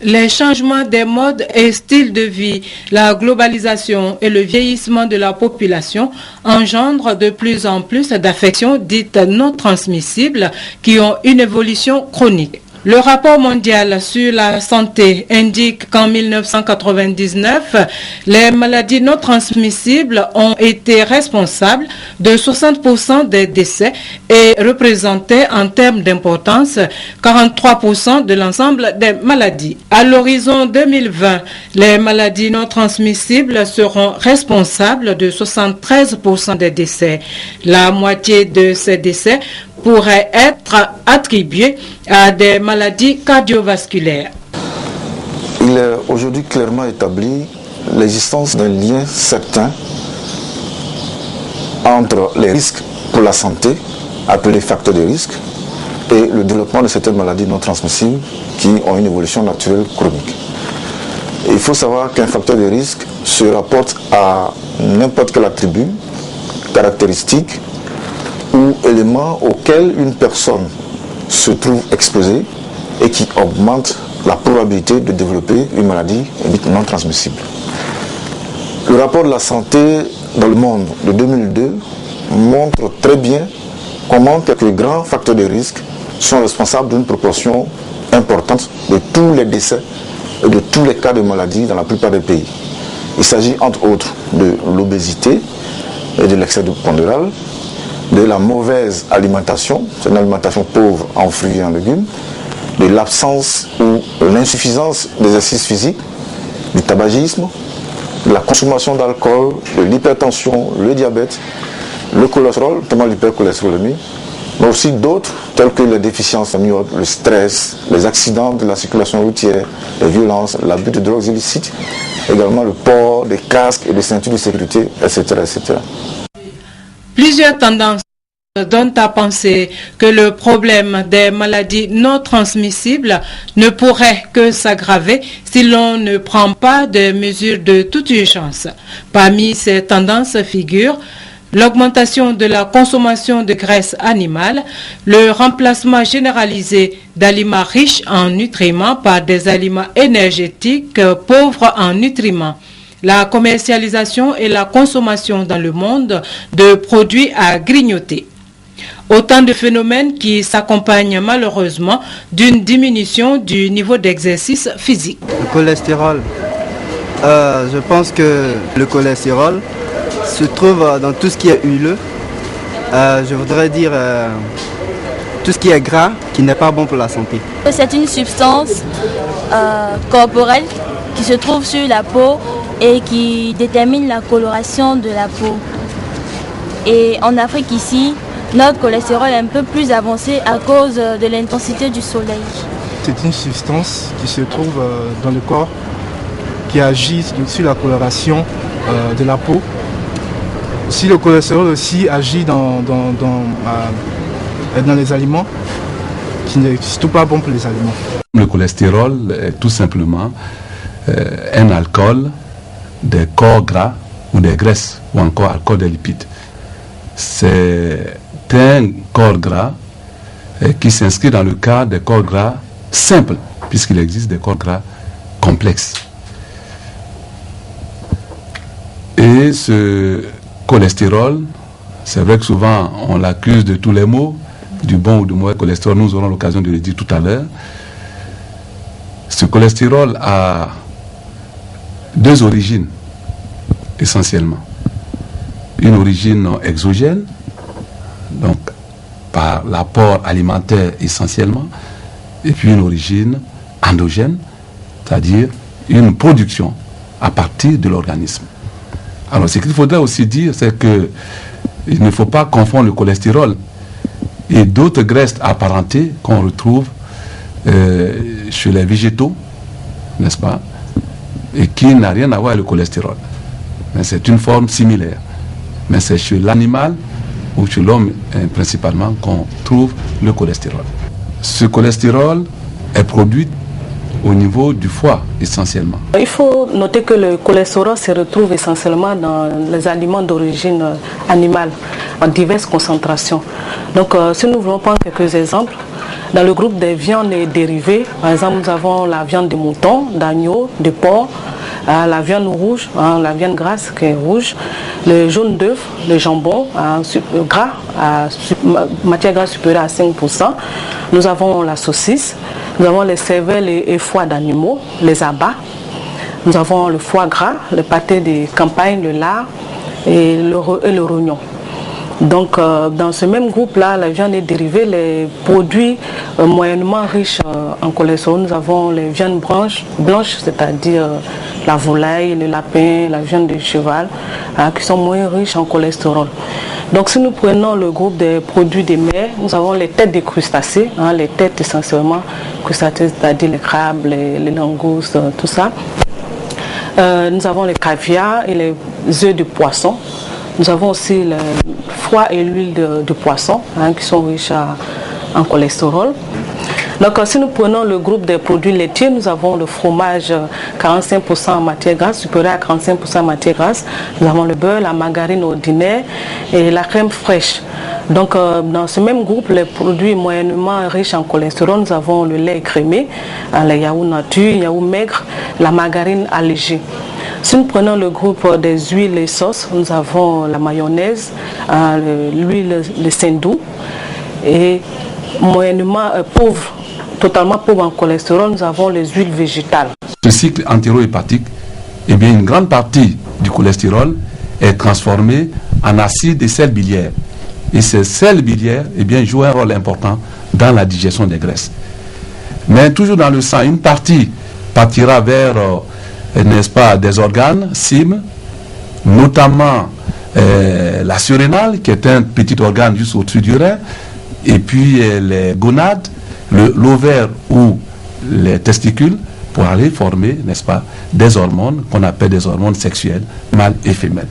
Les changements des modes et styles de vie, la globalisation et le vieillissement de la population engendrent de plus en plus d'affections dites non transmissibles qui ont une évolution chronique. Le rapport mondial sur la santé indique qu'en 1999, les maladies non transmissibles ont été responsables de 60% des décès et représentaient en termes d'importance 43% de l'ensemble des maladies. À l'horizon 2020, les maladies non transmissibles seront responsables de 73% des décès. La moitié de ces décès pourrait être attribué à des maladies cardiovasculaires. Il est aujourd'hui clairement établi l'existence d'un lien certain entre les risques pour la santé, appelés facteurs de risque, et le développement de certaines maladies non transmissibles qui ont une évolution naturelle chronique. Et il faut savoir qu'un facteur de risque se rapporte à n'importe quel attribut, caractéristique, ou éléments auxquels une personne se trouve exposée et qui augmente la probabilité de développer une maladie non transmissible. Le rapport de la santé dans le monde de 2002 montre très bien comment quelques grands facteurs de risque sont responsables d'une proportion importante de tous les décès et de tous les cas de maladie dans la plupart des pays. Il s'agit entre autres de l'obésité et de l'excès de pondéral, de la mauvaise alimentation, c'est une alimentation pauvre en fruits et en légumes, de l'absence ou l'insuffisance d'exercice physique, du tabagisme, de la consommation d'alcool, de l'hypertension, le diabète, le cholestérol, notamment l'hypercholestérolémie, mais aussi d'autres tels que les déficiences en iode, le stress, les accidents de la circulation routière, les violences, l'abus de drogues illicites, également le port des casques et des ceintures de sécurité, etc. etc. Plusieurs tendances donnent à penser que le problème des maladies non transmissibles ne pourrait que s'aggraver si l'on ne prend pas de mesures de toute urgence. Parmi ces tendances figurent l'augmentation de la consommation de graisses animales, le remplacement généralisé d'aliments riches en nutriments par des aliments énergétiques pauvres en nutriments, la commercialisation et la consommation dans le monde de produits à grignoter. Autant de phénomènes qui s'accompagnent malheureusement d'une diminution du niveau d'exercice physique. Le cholestérol, je pense que le cholestérol se trouve dans tout ce qui est huileux. Je voudrais dire tout ce qui est gras qui n'est pas bon pour la santé. C'est une substance corporelle qui se trouve sur la peau et qui détermine la coloration de la peau. Et en Afrique ici, notre cholestérol est un peu plus avancé à cause de l'intensité du soleil. C'est une substance qui se trouve dans le corps, qui agit sur la coloration de la peau. Si le cholestérol aussi agit dans les aliments, qui n'est surtout pas bon pour les aliments. Le cholestérol est tout simplement un alcool des corps gras ou des graisses ou encore alcool des lipides. C'est un corps gras qui s'inscrit dans le cadre des corps gras simples, puisqu'il existe des corps gras complexes. Et ce cholestérol, c'est vrai que souvent on l'accuse de tous les maux, du bon ou du mauvais cholestérol, nous aurons l'occasion de le dire tout à l'heure. Ce cholestérol a deux origines, essentiellement. Une origine exogène, donc par l'apport alimentaire essentiellement, et puis une origine endogène, c'est-à-dire une production à partir de l'organisme. Alors ce qu'il faudrait aussi dire, c'est que il ne faut pas confondre le cholestérol et d'autres graisses apparentées qu'on retrouve chez les végétaux, n'est-ce pas, et qui n'a rien à voir avec le cholestérol. Mais c'est une forme similaire. Mais c'est chez l'animal ou chez l'homme principalement qu'on trouve le cholestérol. Ce cholestérol est produit au niveau du foie essentiellement. Il faut noter que le cholestérol se retrouve essentiellement dans les aliments d'origine animale en diverses concentrations. Donc si nous voulons prendre quelques exemples, Dans le groupe des viandes et dérivés, par exemple, nous avons la viande de mouton, d'agneau, de porc, la viande rouge, la viande grasse qui est rouge, le jaune d'œuf, le jambon gras, matière grasse supérieure à 5%. Nous avons la saucisse, nous avons les cervelles et foies d'animaux, les abats. Nous avons le foie gras, le pâté de campagne, le lard et le rognon. Donc dans ce même groupe-là, la viande est dérivée, les produits moyennement riches en cholestérol. Nous avons les viandes blanches, c'est-à-dire la volaille, le lapin, la viande de cheval, qui sont moins riches en cholestérol. Donc si nous prenons le groupe des produits des mers, nous avons les têtes des crustacés, les têtes essentiellement crustacées, c'est-à-dire les crabes, les langoustes, tout ça. Nous avons les caviars et les œufs de poisson. Nous avons aussi le foie et l'huile de poisson qui sont riches en cholestérol. Donc si nous prenons le groupe des produits laitiers, nous avons le fromage 45% en matière grasse, supérieur à 45% en matière grasse. Nous avons le beurre, la margarine ordinaire et la crème fraîche. Donc dans ce même groupe, les produits moyennement riches en cholestérol, nous avons le lait écrémé, les yaourts nature, yaourts maigres, la margarine allégée. Si nous prenons le groupe des huiles et sauces, nous avons la mayonnaise, l'huile de saindoux et moyennement pauvre, totalement pauvre en cholestérol, nous avons les huiles végétales. Ce cycle entéro-hépatique, eh bien, une grande partie du cholestérol est transformée en acide et sel biliaire. Et ces sels biliaires, eh bien, jouent un rôle important dans la digestion des graisses. Mais toujours dans le sang, une partie partira vers n'est-ce pas, des organes, cimes, notamment la surrénale, qui est un petit organe juste au-dessus du rein, et puis les gonades, l'ovaire ou les testicules, pour aller former, n'est-ce pas, des hormones qu'on appelle des hormones sexuelles, mâles et femelles.